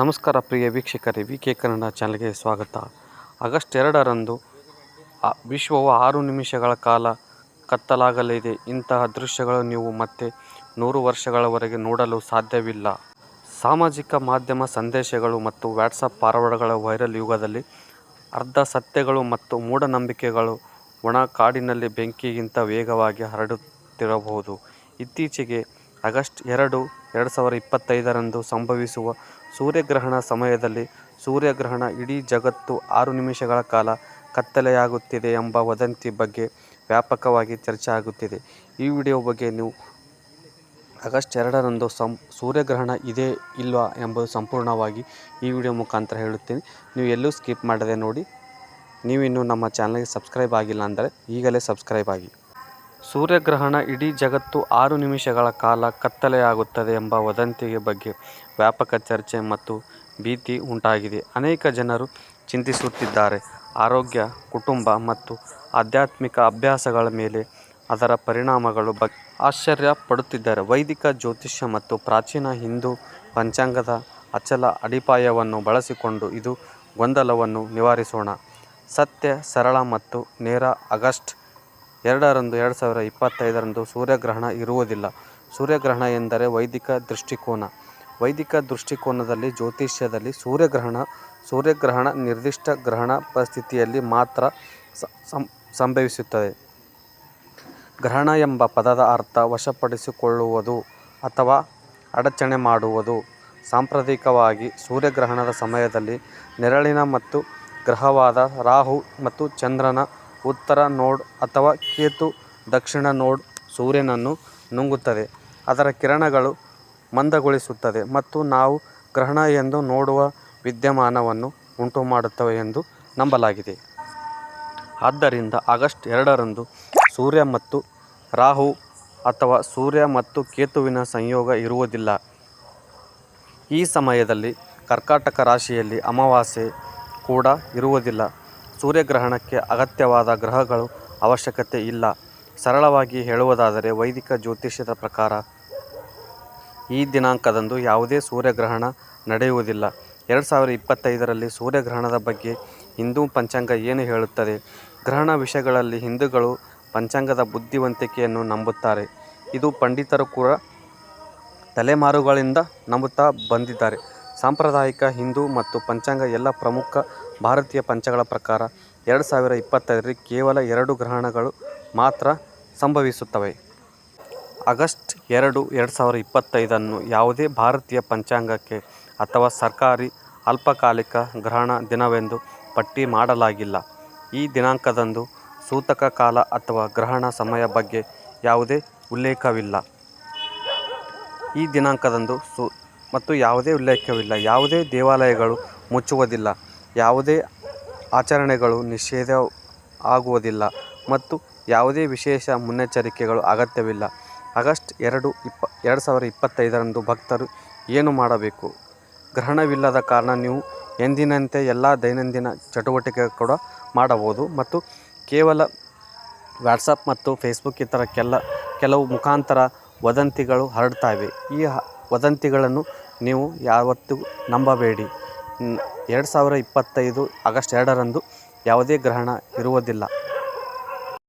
ನಮಸ್ಕಾರ ಪ್ರಿಯ ವೀಕ್ಷಕರೇ, ವಿ.ಕೆ ಕನ್ನಡ ಚಾನಲ್ಗೆ ಸ್ವಾಗತ. ಆಗಸ್ಟ್ 2ರಂದು ವಿಶ್ವವು 6 ನಿಮಿಷಗಳ ಕಾಲ ಕತ್ತಲಾಗಲಿದೆ. ಇಂತಹ ದೃಶ್ಯಗಳು ನೀವು ಮತ್ತೆ 100 ವರ್ಷಗಳವರೆಗೆ ನೋಡಲು ಸಾಧ್ಯವಿಲ್ಲ. ಸಾಮಾಜಿಕ ಮಾಧ್ಯಮ ಸಂದೇಶಗಳು ಮತ್ತು ವಾಟ್ಸಪ್ ಫಾರ್ವರ್ಡ್ಗಳ ವೈರಲ್ ಯುಗದಲ್ಲಿ ಅರ್ಧ ಸತ್ಯಗಳು ಮತ್ತು ಮೂಢನಂಬಿಕೆಗಳು ಒಣ ಕಾಡಿನಲ್ಲಿ ಬೆಂಕಿಗಿಂತ ವೇಗವಾಗಿ ಹರಡುತ್ತಿರಬಹುದು. ಇತ್ತೀಚೆಗೆ ಆಗಸ್ಟ್ 2, 2025ರಂದು ಸಂಭವಿಸುವ ಸೂರ್ಯಗ್ರಹಣ ಸಮಯದಲ್ಲಿ ಸೂರ್ಯಗ್ರಹಣ ಇಡೀ ಜಗತ್ತು 6 ನಿಮಿಷಗಳ ಕಾಲ ಕತ್ತಲೆಯಾಗುತ್ತಿದೆ ಎಂಬ ವದಂತಿ ಬಗ್ಗೆ ವ್ಯಾಪಕವಾಗಿ ಚರ್ಚೆ ಆಗುತ್ತಿದೆ. ಈ ವಿಡಿಯೋ ಬಗ್ಗೆ ನೀವು ಆಗಸ್ಟ್ 2ರಂದು ಸೂರ್ಯಗ್ರಹಣ ಇದೆ ಇಲ್ವಾ ಎಂಬುದು ಸಂಪೂರ್ಣವಾಗಿ ಈ ವಿಡಿಯೋ ಮುಖಾಂತರ ಹೇಳುತ್ತೀನಿ. ನೀವು ಎಲ್ಲೂ ಸ್ಕಿಪ್ ಮಾಡದೆ ನೋಡಿ. ನೀವಿನ್ನೂ ನಮ್ಮ ಚಾನಲ್ಗೆ ಸಬ್ಸ್ಕ್ರೈಬ್ ಆಗಿಲ್ಲ ಅಂದರೆ ಈಗಲೇ ಸಬ್ಸ್ಕ್ರೈಬ್ ಆಗಿ. ಸೂರ್ಯಗ್ರಹಣ ಇಡೀ ಜಗತ್ತು 6 ನಿಮಿಷಗಳ ಕಾಲ ಕತ್ತಲೆಯಾಗುತ್ತದೆ ಎಂಬ ವದಂತಿಗೆ ಬಗ್ಗೆ ವ್ಯಾಪಕ ಚರ್ಚೆ ಮತ್ತು ಭೀತಿ ಉಂಟಾಗಿದೆ. ಅನೇಕ ಜನರು ಚಿಂತಿಸುತ್ತಿದ್ದಾರೆ. ಆರೋಗ್ಯ, ಕುಟುಂಬ ಮತ್ತು ಆಧ್ಯಾತ್ಮಿಕ ಅಭ್ಯಾಸಗಳ ಮೇಲೆ ಅದರ ಪರಿಣಾಮಗಳ ಬಗ್ಗೆ ಆಶ್ಚರ್ಯ ಪಡುತ್ತಿದ್ದಾರೆ. ವೈದಿಕ ಜ್ಯೋತಿಷ್ಯ ಮತ್ತು ಪ್ರಾಚೀನ ಹಿಂದೂ ಪಂಚಾಂಗದ ಅಚಲ ಅಡಿಪಾಯವನ್ನು ಬಳಸಿಕೊಂಡು ಇದು ಗೊಂದಲವನ್ನು ನಿವಾರಿಸೋಣ. ಸತ್ಯ, ಸರಳ ಮತ್ತು ನೇರ. ಆಗಸ್ಟ್ 2ರಂದು 2025ರಂದು ಸೂರ್ಯಗ್ರಹಣ ಇರುವುದಿಲ್ಲ. ಸೂರ್ಯಗ್ರಹಣ ಎಂದರೆ ವೈದಿಕ ದೃಷ್ಟಿಕೋನ. ವೈದಿಕ ದೃಷ್ಟಿಕೋನದಲ್ಲಿ ಜ್ಯೋತಿಷ್ಯದಲ್ಲಿ ಸೂರ್ಯಗ್ರಹಣ ನಿರ್ದಿಷ್ಟ ಗ್ರಹಣ ಪರಿಸ್ಥಿತಿಯಲ್ಲಿ ಮಾತ್ರ ಸಂಭವಿಸುತ್ತದೆ. ಗ್ರಹಣ ಎಂಬ ಪದದ ಅರ್ಥ ವಶಪಡಿಸಿಕೊಳ್ಳುವುದು ಅಥವಾ ಅಡಚಣೆ ಮಾಡುವುದು. ಸಾಂಪ್ರದಾಯಿಕವಾಗಿ ಸೂರ್ಯಗ್ರಹಣದ ಸಮಯದಲ್ಲಿ ನೆರಳಿನ ಮತ್ತು ಗ್ರಹವಾದ ರಾಹು ಮತ್ತು ಚಂದ್ರನ ಉತ್ತರ ನೋಡ್ ಅಥವಾ ಕೇತು ದಕ್ಷಿಣ ನೋಡ್ ಸೂರ್ಯನನ್ನು ನುಂಗುತ್ತದೆ. ಅದರ ಕಿರಣಗಳು ಮಂದಗೊಳಿಸುತ್ತದೆ ಮತ್ತು ನಾವು ಗ್ರಹಣ ಎಂದು ನೋಡುವ ವಿದ್ಯಮಾನವನ್ನು ಉಂಟುಮಾಡುತ್ತವೆ ಎಂದು ನಂಬಲಾಗಿದೆ. ಆದ್ದರಿಂದ ಆಗಸ್ಟ್ 2ರಂದು ಸೂರ್ಯ ಮತ್ತು ರಾಹು ಅಥವಾ ಸೂರ್ಯ ಮತ್ತು ಕೇತುವಿನ ಸಂಯೋಗ ಇರುವುದಿಲ್ಲ. ಈ ಸಮಯದಲ್ಲಿ ಕರ್ಕಾಟಕ ರಾಶಿಯಲ್ಲಿ ಅಮಾವಾಸ್ಯೆ ಕೂಡ ಇರುವುದಿಲ್ಲ. ಸೂರ್ಯಗ್ರಹಣಕ್ಕೆ ಅಗತ್ಯವಾದ ಗ್ರಹಗಳ ಅವಶ್ಯಕತೆ ಇಲ್ಲ. ಸರಳವಾಗಿ ಹೇಳುವುದಾದರೆ ವೈದಿಕ ಜ್ಯೋತಿಷ್ಯದ ಪ್ರಕಾರ ಈ ದಿನಾಂಕದಂದು ಯಾವುದೇ ಸೂರ್ಯಗ್ರಹಣ ನಡೆಯುವುದಿಲ್ಲ. 2025ರಲ್ಲಿ ಸೂರ್ಯಗ್ರಹಣದ ಬಗ್ಗೆ ಹಿಂದೂ ಪಂಚಾಂಗ ಏನು ಹೇಳುತ್ತದೆ? ಗ್ರಹಣ ವಿಷಯಗಳಲ್ಲಿ ಹಿಂದೂಗಳು ಪಂಚಾಂಗದ ಬುದ್ಧಿವಂತಿಕೆಯನ್ನು ನಂಬುತ್ತಾರೆ. ಇದು ಪಂಡಿತರು ಕೂಡ ತಲೆಮಾರುಗಳಿಂದ ನಂಬುತ್ತಾ ಬಂದಿದ್ದಾರೆ. ಸಾಂಪ್ರದಾಯಿಕ ಹಿಂದೂ ಮತ್ತು ಪಂಚಾಂಗ ಎಲ್ಲ ಪ್ರಮುಖ ಭಾರತೀಯ ಪಂಚಾಂಗಗಳ ಪ್ರಕಾರ 2025ರಲ್ಲಿ ಕೇವಲ 2 ಗ್ರಹಣಗಳು ಮಾತ್ರ ಸಂಭವಿಸುತ್ತವೆ. ಆಗಸ್ಟ್ 2, 2025ಅನ್ನು ಯಾವುದೇ ಭಾರತೀಯ ಪಂಚಾಂಗಕ್ಕೆ ಅಥವಾ ಸರ್ಕಾರಿ ಅಲ್ಪಕಾಲಿಕ ಗ್ರಹಣ ದಿನವೆಂದು ಪಟ್ಟಿ ಮಾಡಲಾಗಿಲ್ಲ. ಈ ದಿನಾಂಕದಂದು ಸೂತಕ ಕಾಲ ಅಥವಾ ಗ್ರಹಣ ಸಮಯ ಬಗ್ಗೆ ಯಾವುದೇ ಉಲ್ಲೇಖವಿಲ್ಲ. ಯಾವುದೇ ದೇವಾಲಯಗಳು ಮುಚ್ಚುವುದಿಲ್ಲ, ಯಾವುದೇ ಆಚರಣೆಗಳು ನಿಷೇಧ ಆಗುವುದಿಲ್ಲ ಮತ್ತು ಯಾವುದೇ ವಿಶೇಷ ಮುನ್ನೆಚ್ಚರಿಕೆಗಳ ಅಗತ್ಯವಿಲ್ಲ. ಆಗಸ್ಟ್ 2, 2025ರಂದು ಭಕ್ತರು ಏನು ಮಾಡಬೇಕು? ಗ್ರಹಣವಿಲ್ಲದ ಕಾರಣ ನೀವು ಎಂದಿನಂತೆ ಎಲ್ಲ ದೈನಂದಿನ ಚಟುವಟಿಕೆ ಕೂಡ ಮಾಡಬಹುದು ಮತ್ತು ಕೇವಲ ವಾಟ್ಸಪ್ ಮತ್ತು ಫೇಸ್ಬುಕ್ ಇತರ ಕೆಲವು ಮುಖಾಂತರ ವದಂತಿಗಳು ಹರಡ್ತವೆ. ಈ ವದಂತಿಗಳನ್ನು ನೀವು ಯಾವತ್ತೂ ನಂಬಬೇಡಿ. 2025 ಆಗಸ್ಟ್ 2ರಂದು ಯಾವುದೇ ಗ್ರಹಣ ಇರುವುದಿಲ್ಲ.